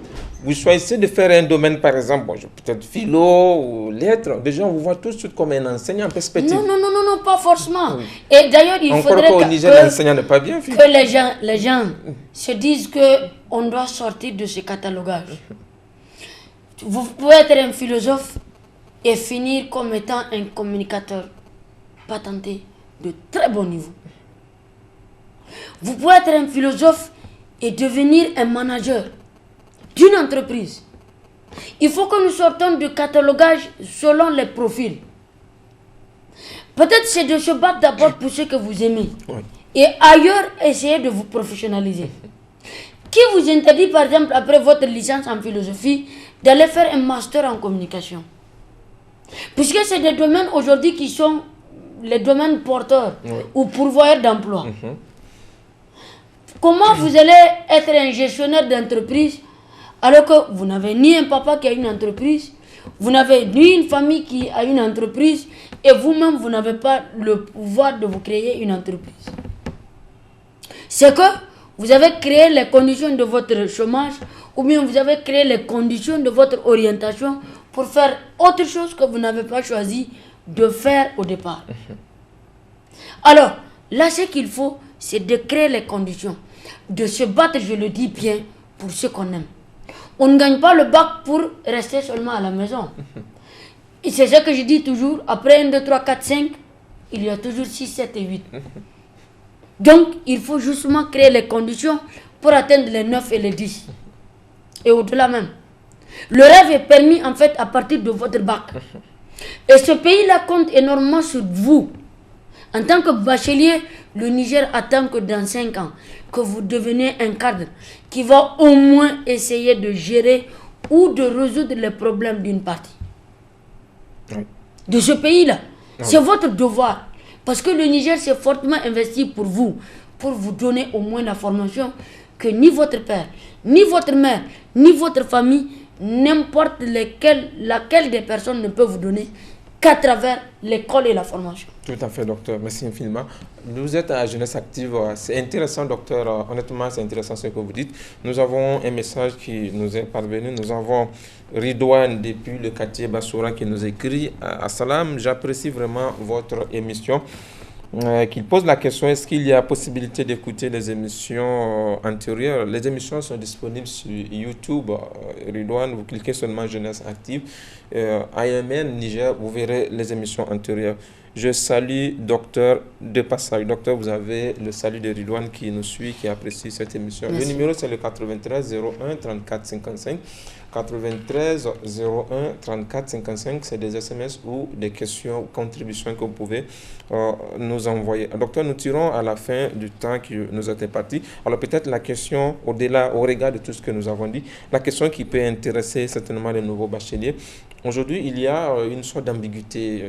Vous choisissez de faire un domaine, par exemple, peut-être philo ou lettres, déjà on vous voit tout de suite comme un enseignant en perspective. Non, pas forcément. Oui. Et d'ailleurs, il faudrait qu'au Niger, l'enseignant n'est pas bien fait. Que les gens se disent qu'on doit sortir de ce catalogage. Vous pouvez être un philosophe et finir comme étant un communicateur patenté de très bon niveau. Vous pouvez être un philosophe et devenir un manager d'une entreprise. Il faut que nous sortons du catalogage selon les profils. Peut-être c'est de se battre d'abord pour ce que vous aimez. Oui. Et ailleurs, essayez de vous professionnaliser. Qui vous interdit, par exemple, après votre licence en philosophie, d'aller faire un master en communication? Puisque c'est des domaines aujourd'hui qui sont les domaines porteurs ou pourvoyeurs d'emploi. Comment vous allez être un gestionnaire d'entreprise alors que vous n'avez ni un papa qui a une entreprise, vous n'avez ni une famille qui a une entreprise et vous-même vous n'avez pas le pouvoir de vous créer une entreprise? C'est que vous avez créé les conditions de votre chômage ou bien vous avez créé les conditions de votre orientation pour faire autre chose que vous n'avez pas choisi de faire au départ. Alors, là, ce qu'il faut, c'est de créer les conditions, de se battre, je le dis bien, pour ce qu'on aime. On ne gagne pas le bac pour rester seulement à la maison. Et c'est ce que je dis toujours, après 1, 2, 3, 4, 5, il y a toujours 6, 7 et 8. Donc, il faut justement créer les conditions pour atteindre les 9 et les 10. Et au-delà même. Le rêve est permis en fait à partir de votre bac. Et ce pays-là compte énormément sur vous. En tant que bachelier, le Niger attend que dans 5 ans, que vous deveniez un cadre qui va au moins essayer de gérer ou de résoudre les problèmes d'une partie. Oui. De ce pays-là. Oui. C'est votre devoir. Parce que le Niger s'est fortement investi pour vous donner au moins la formation que ni votre père, ni votre mère, ni votre famille, n'importe laquelle des personnes ne peut vous donner qu'à travers l'école et la formation. Tout à fait, docteur. Merci infiniment. Vous êtes à Jeunesse Active. C'est intéressant, docteur. Honnêtement, c'est intéressant ce que vous dites. Nous avons un message qui nous est parvenu. Nous avons Ridouane depuis le quartier Bassoura qui nous écrit « Assalam, j'apprécie vraiment votre émission. » Qu'il pose la question, est-ce qu'il y a possibilité d'écouter les émissions antérieures? Les émissions sont disponibles sur YouTube. Ridouane, vous cliquez seulement Jeunesse Active. IMN Niger, vous verrez les émissions antérieures. Je salue docteur de passage. Docteur, vous avez le salut de Ridouane qui nous suit, qui apprécie cette émission. Merci. Le numéro, c'est le 93 01 34 55. 93 01 34 55, c'est des SMS ou des questions ou contributions que vous pouvez nous envoyer. Docteur, nous tirons à la fin du temps qui nous est imparti. Alors peut-être la question, au-delà, au regard de tout ce que nous avons dit, la question qui peut intéresser certainement les nouveaux bacheliers. Aujourd'hui, il y a une sorte d'ambiguïté.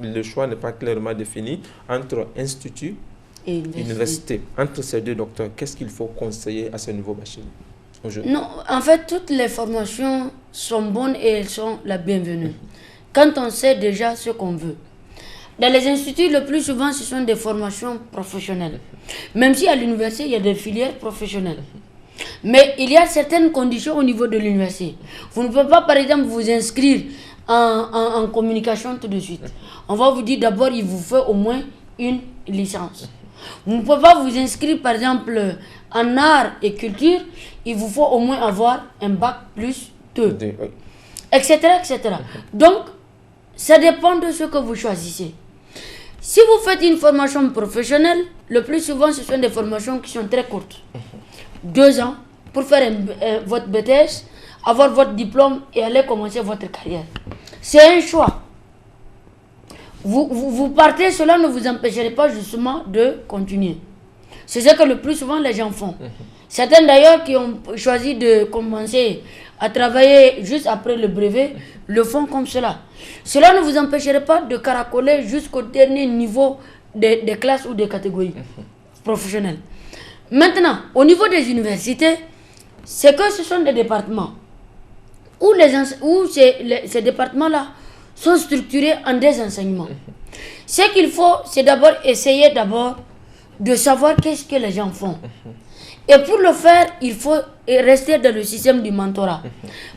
Le choix n'est pas clairement défini entre institut et université. Entre ces deux, docteurs, qu'est-ce qu'il faut conseiller à ces nouveaux bacheliers? Non, en fait, toutes les formations sont bonnes et elles sont la bienvenue. Quand on sait déjà ce qu'on veut. Dans les instituts, le plus souvent, ce sont des formations professionnelles. Même si à l'université, il y a des filières professionnelles. Mais il y a certaines conditions au niveau de l'université. Vous ne pouvez pas, par exemple, vous inscrire en communication tout de suite. On va vous dire d'abord, il vous faut au moins une licence. Vous ne pouvez pas vous inscrire, par exemple, en art et culture, il vous faut au moins avoir un bac plus 2, etc., etc. Donc, ça dépend de ce que vous choisissez. Si vous faites une formation professionnelle, le plus souvent, ce sont des formations qui sont très courtes. 2 ans pour faire votre BTS, avoir votre diplôme et aller commencer votre carrière. C'est un choix. Vous partez, cela ne vous empêcherait pas justement de continuer. C'est ce que le plus souvent les gens font. Certains d'ailleurs qui ont choisi de commencer à travailler juste après le brevet, le font comme cela. Cela ne vous empêcherait pas de caracoler jusqu'au dernier niveau des classes ou des catégories professionnelles. Maintenant, au niveau des universités, c'est que ce sont des départements où, ces départements-là sont structurés en des enseignements. Ce qu'il faut, c'est d'abord essayer de savoir qu'est-ce que les gens font. Et pour le faire, il faut rester dans le système du mentorat.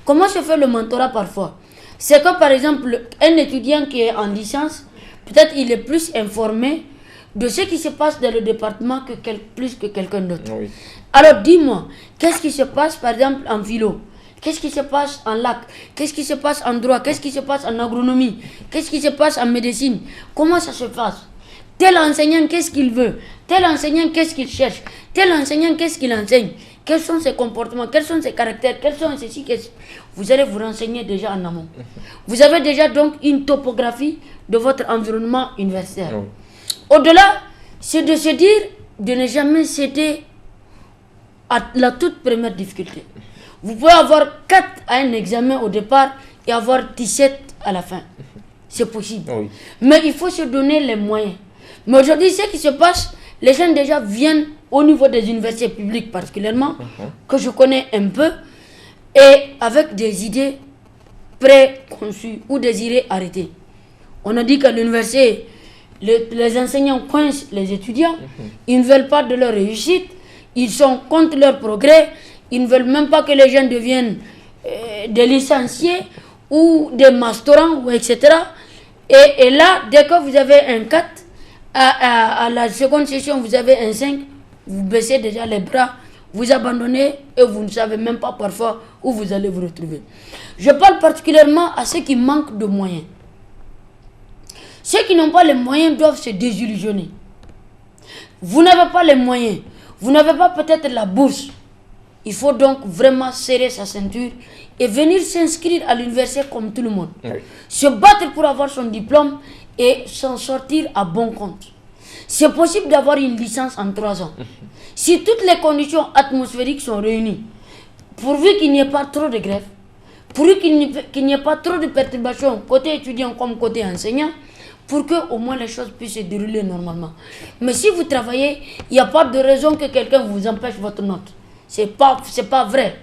Comment se fait le mentorat parfois? C'est que par exemple, un étudiant qui est en licence, peut-être il est plus informé de ce qui se passe dans le département plus que quelqu'un d'autre. Oui. Alors dis-moi, qu'est-ce qui se passe par exemple en philo? Qu'est-ce qui se passe en lac? Qu'est-ce qui se passe en droit? Qu'est-ce qui se passe en agronomie? Qu'est-ce qui se passe en médecine? Comment ça se passe? Tel enseignant, qu'est-ce qu'il veut? Tel enseignant, qu'est-ce qu'il cherche? Tel enseignant, qu'est-ce qu'il enseigne? Quels sont ses comportements? Quels sont ses caractères? Quels sont ceci? Vous allez vous renseigner déjà en amont. Vous avez déjà donc une topographie de votre environnement universitaire. Au-delà, c'est de se dire de ne jamais céder à la toute première difficulté. Vous pouvez avoir 4 à un examen au départ et avoir 17 à la fin. C'est possible. Oui. Mais il faut se donner les moyens. Mais aujourd'hui, ce qui se passe, les gens déjà viennent au niveau des universités publiques particulièrement, que je connais un peu, et avec des idées préconçues ou des idées arrêtées. On a dit qu'à l'université, les enseignants coincent les étudiants, ils ne veulent pas de leur réussite, ils sont contre leur progrès, ils ne veulent même pas que les gens deviennent des licenciés ou des masterants, etc. Et là, dès que vous avez un 4, à la seconde session, vous avez un 5, vous baissez déjà les bras, vous abandonnez et vous ne savez même pas parfois où vous allez vous retrouver. Je parle particulièrement à ceux qui manquent de moyens. Ceux qui n'ont pas les moyens doivent se désillusionner. Vous n'avez pas les moyens, vous n'avez pas peut-être la bourse. Il faut donc vraiment serrer sa ceinture et venir s'inscrire à l'université comme tout le monde. Oui. Se battre pour avoir son diplôme et s'en sortir à bon compte. C'est possible d'avoir une licence en 3 ans. Si toutes les conditions atmosphériques sont réunies, pourvu qu'il n'y ait pas trop de grève, pourvu qu'il n'y ait pas trop de perturbations côté étudiant comme côté enseignant, pour que au moins les choses puissent se dérouler normalement. Mais si vous travaillez, il n'y a pas de raison que quelqu'un vous empêche votre note. C'est pas vrai.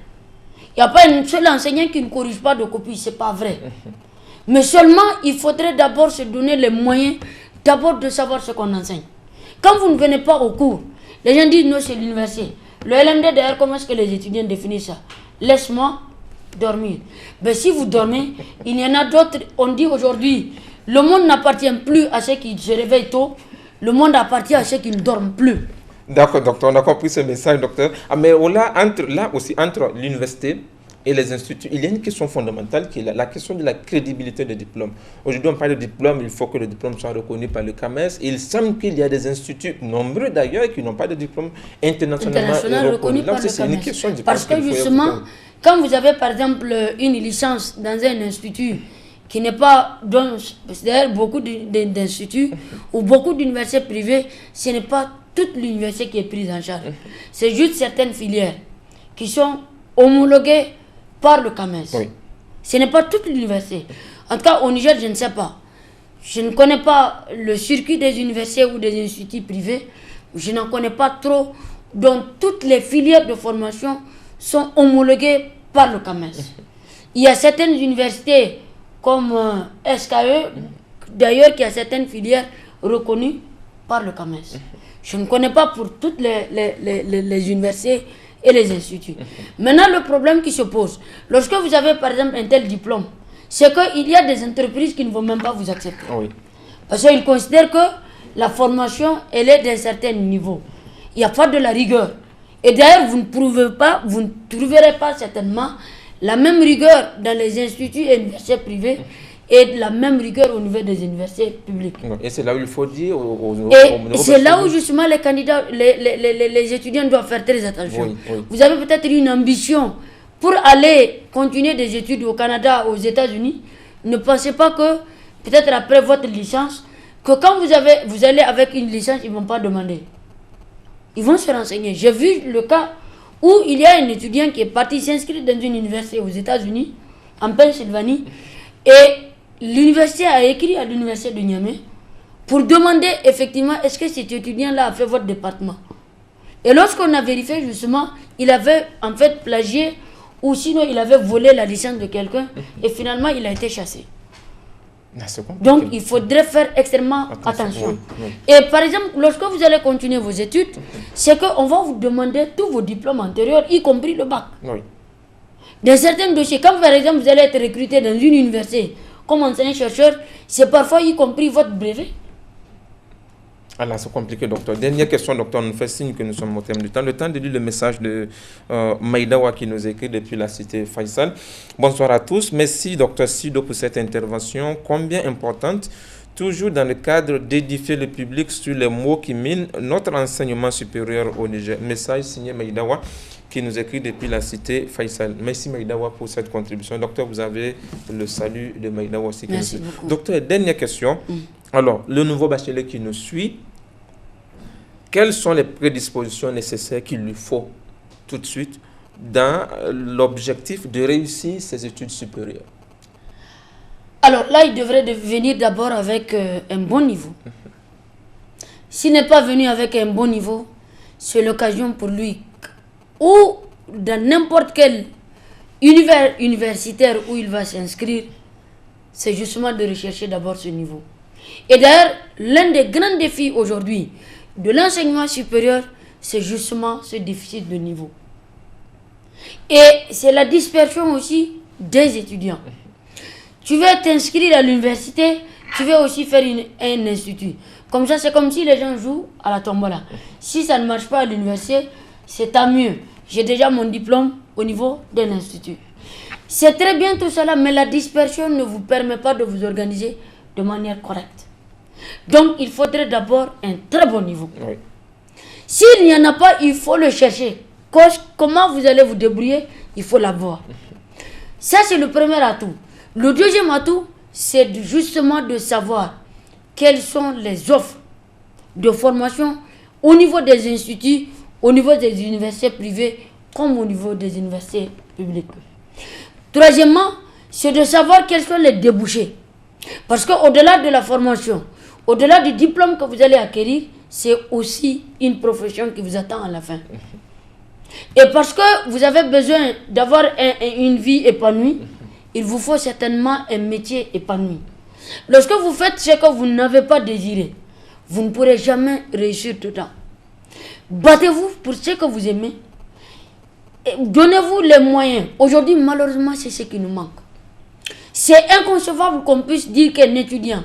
Il n'y a pas un seul enseignant qui ne corrige pas de copie, c'est pas vrai. Mais seulement, il faudrait d'abord se donner les moyens d'abord de savoir ce qu'on enseigne. Quand vous ne venez pas au cours, les gens disent non, c'est l'université. Le LMD d'ailleurs, comment est-ce que les étudiants définissent ça? Laisse-moi dormir. Mais si vous dormez, il y en a d'autres, on dit aujourd'hui, le monde n'appartient plus à ceux qui se réveillent tôt, le monde appartient à ceux qui ne dorment plus. D'accord, docteur, on a compris ce message, docteur. Mais là aussi, entre l'université et les instituts, il y a une question fondamentale qui est la question de la crédibilité des diplômes. Aujourd'hui, on parle de diplôme, il faut que le diplôme soit reconnu par le CAMES. Et il semble qu'il y a des instituts, nombreux d'ailleurs, qui n'ont pas de diplôme internationalement reconnu. Là aussi, c'est une question. Parce que justement, quand vous avez par exemple une licence dans un institut qui n'est pas, c'est-à-dire beaucoup d'instituts ou beaucoup d'universités privées, ce n'est pas toute l'université qui est prise en charge. C'est juste certaines filières qui sont homologuées par le CAMES. Oui. Ce n'est pas toute l'université. En tout cas, au Niger, je ne sais pas. Je ne connais pas le circuit des universités ou des instituts privés. Je n'en connais pas trop. Donc, toutes les filières de formation sont homologuées par le CAMES. Il y a certaines universités comme SKE, d'ailleurs, qui a certaines filières reconnues par le CAMES. Je ne connais pas pour toutes les universités et les instituts. Maintenant, le problème qui se pose, lorsque vous avez par exemple un tel diplôme, c'est qu'il y a des entreprises qui ne vont même pas vous accepter. Oui. Parce qu'ils considèrent que la formation, elle est d'un certain niveau. Il n'y a pas de la rigueur. Et d'ailleurs, vous ne trouverez pas certainement la même rigueur dans les instituts et universités privées et la même rigueur au niveau des universités publiques. Et c'est là où il faut dire c'est là où justement les candidats, les étudiants doivent faire très attention. Oui. Vous avez peut-être une ambition pour aller continuer des études au Canada, aux États-Unis. Ne pensez pas que peut-être après votre licence, que quand vous allez avec une licence, ils ne vont pas demander. Ils vont se renseigner. J'ai vu le cas où il y a un étudiant qui est parti s'inscrire dans une université aux États-Unis, en Pennsylvanie, et l'université a écrit à l'université de Niamey pour demander effectivement est-ce que cet étudiant-là a fait votre département. Et lorsqu'on a vérifié justement, il avait en fait plagié ou sinon il avait volé la licence de quelqu'un et finalement il a été chassé. Donc il faudrait faire extrêmement attention. Et par exemple, lorsque vous allez continuer vos études, c'est qu'on va vous demander tous vos diplômes antérieurs, y compris le bac. Dans certains dossiers, quand par exemple vous allez être recruté dans une université comme enseignant-chercheur, c'est parfois y compris votre brevet. Alors, c'est compliqué, docteur. Dernière question, docteur. On nous fait signe que nous sommes au terme du temps. Le temps de lire le message de Maïdawa qui nous écrit depuis la cité Faisal. Bonsoir à tous. Merci, docteur Sido, pour cette intervention combien importante, toujours dans le cadre d'édifier le public sur les mots qui minent notre enseignement supérieur au Niger. Message signé Maïdawa qui nous écrit depuis la cité Faisal. Merci Maïdawa pour cette contribution. Docteur, vous avez le salut de Maïdawa aussi. Merci beaucoup. Docteur, dernière question. Alors, le nouveau bachelier qui nous suit, quelles sont les prédispositions nécessaires qu'il lui faut tout de suite dans l'objectif de réussir ses études supérieures? Alors là, il devrait venir d'abord avec un bon niveau. S'il n'est pas venu avec un bon niveau, c'est l'occasion pour lui, ou dans n'importe quel univers universitaire où il va s'inscrire, c'est justement de rechercher d'abord ce niveau. Et d'ailleurs, l'un des grands défis aujourd'hui de l'enseignement supérieur, c'est justement ce déficit de niveau. Et c'est la dispersion aussi des étudiants. Tu veux t'inscrire à l'université, tu veux aussi faire un institut. Comme ça, c'est comme si les gens jouent à la tombola. Si ça ne marche pas à l'université, c'est tant mieux. J'ai déjà mon diplôme au niveau d'un institut. C'est très bien tout cela, mais la dispersion ne vous permet pas de vous organiser de manière correcte. Donc, il faudrait d'abord un très bon niveau. Oui. S'il n'y en a pas, il faut le chercher. Comment vous allez vous débrouiller, il faut l'avoir. Ça, c'est le premier atout. Le deuxième atout, c'est justement de savoir quelles sont les offres de formation au niveau des instituts, au niveau des universités privées, comme au niveau des universités publiques. Troisièmement, c'est de savoir quels sont les débouchés. Parce qu'au-delà de la formation, au-delà du diplôme que vous allez acquérir, c'est aussi une profession qui vous attend à la fin. Et parce que vous avez besoin d'avoir une vie épanouie, il vous faut certainement un métier épanoui. Lorsque vous faites ce que vous n'avez pas désiré, vous ne pourrez jamais réussir tout le temps. Battez-vous pour ce que vous aimez. Donnez-vous les moyens. Aujourd'hui, malheureusement, c'est ce qui nous manque. C'est inconcevable qu'on puisse dire qu'un étudiant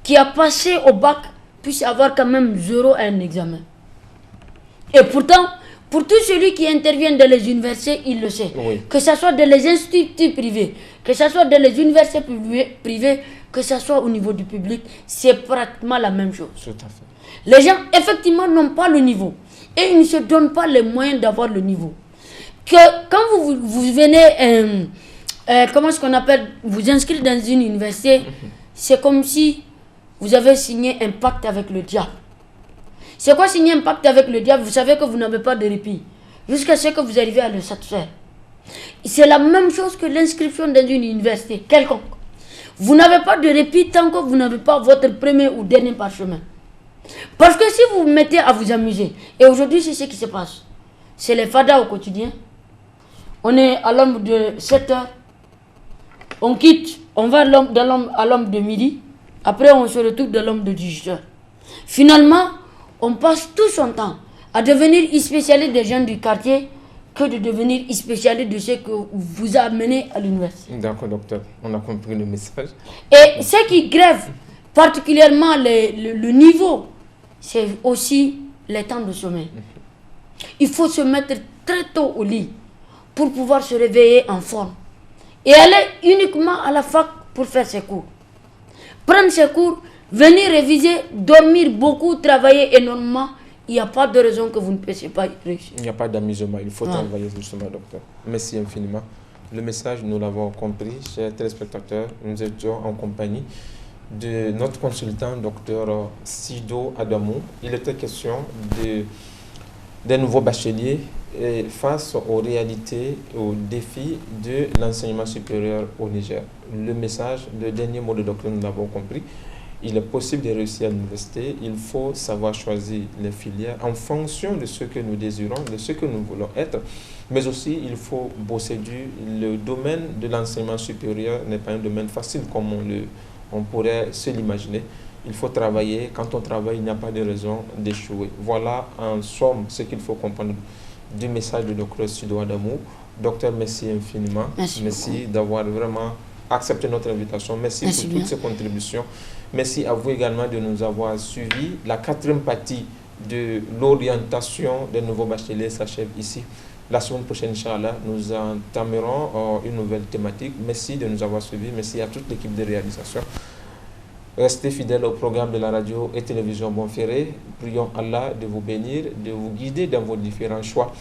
qui a passé au bac puisse avoir quand même 0 à un examen. Et pourtant, pour tout celui qui intervient dans les universités, il le sait. Oui. Que ce soit dans les instituts privés, que ce soit dans les universités privées, que ce soit au niveau du public, c'est pratiquement la même chose. Tout à fait. Les gens, effectivement, n'ont pas le niveau. Et ils ne se donnent pas les moyens d'avoir le niveau. Que quand vous venez, comment est-ce qu'on appelle, vous inscrire dans une université, c'est comme si vous avez signé un pacte avec le diable. C'est quoi signer un pacte avec le diable? Vous savez que vous n'avez pas de répit jusqu'à ce que vous arrivez à le satisfaire. C'est la même chose que l'inscription dans une université quelconque. Vous n'avez pas de répit tant que vous n'avez pas votre premier ou dernier parchemin. Parce que si vous vous mettez à vous amuser, et aujourd'hui c'est ce qui se passe, c'est les fadas au quotidien. On est à l'ombre de 7 heures, on quitte, on va à l'ombre de midi, après on se retrouve dans l'ombre de 18 heures. Finalement, on passe tout son temps à devenir spécialiste des gens du quartier que de devenir spécialiste de ce que vous a amené à l'université. D'accord, docteur. On a compris le message. Et ce qui grève particulièrement le niveau, c'est aussi les temps de sommeil. Il faut se mettre très tôt au lit pour pouvoir se réveiller en forme. Et aller uniquement à la fac pour faire ses cours. Prendre ses cours, venir réviser, dormir beaucoup, travailler énormément. Il n'y a pas de raison que vous ne puissiez pas réussir. Il n'y a pas d'amusement, il faut travailler justement, docteur. Merci infiniment. Le message, nous l'avons compris, chers téléspectateurs. Nous étions en compagnie de notre consultant, docteur Sido Adamou. Il était question des nouveaux bacheliers face aux réalités, aux défis de l'enseignement supérieur au Niger. Le message, le dernier mot de docteur, nous l'avons compris. il est possible de réussir à l'université. Il faut savoir choisir les filières en fonction de ce que nous désirons, de ce que nous voulons être. Mais aussi, il faut bosser dur. Le domaine de l'enseignement supérieur n'est pas un domaine facile comme on pourrait se l'imaginer. Il faut travailler. Quand on travaille, il n'y a pas de raison d'échouer. Voilà en somme ce qu'il faut comprendre du message de Dr Sido Adamou. Docteur, merci infiniment. Merci d'avoir vraiment accepté notre invitation. Merci pour toutes ces contributions. Merci à vous également de nous avoir suivis. La 4e partie de l'orientation des nouveaux bacheliers s'achève ici. La semaine prochaine, Inch'Allah, nous entamerons une nouvelle thématique. Merci de nous avoir suivis. Merci à toute l'équipe de réalisation. Restez fidèles au programme de la radio et télévision Bonferré. Prions Allah de vous bénir, de vous guider dans vos différents choix.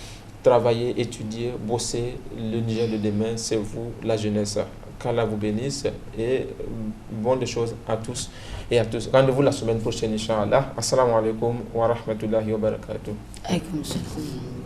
Travaillez, étudiez, bossez. Le Niger de demain, c'est vous, la jeunesse. Qu'Allah vous bénisse et bonnes choses à tous et à tous. Rendez-vous la semaine prochaine, Inch'Allah. Assalamu alaikum wa rahmatullahi wa barakatuh. Alaykoum salam.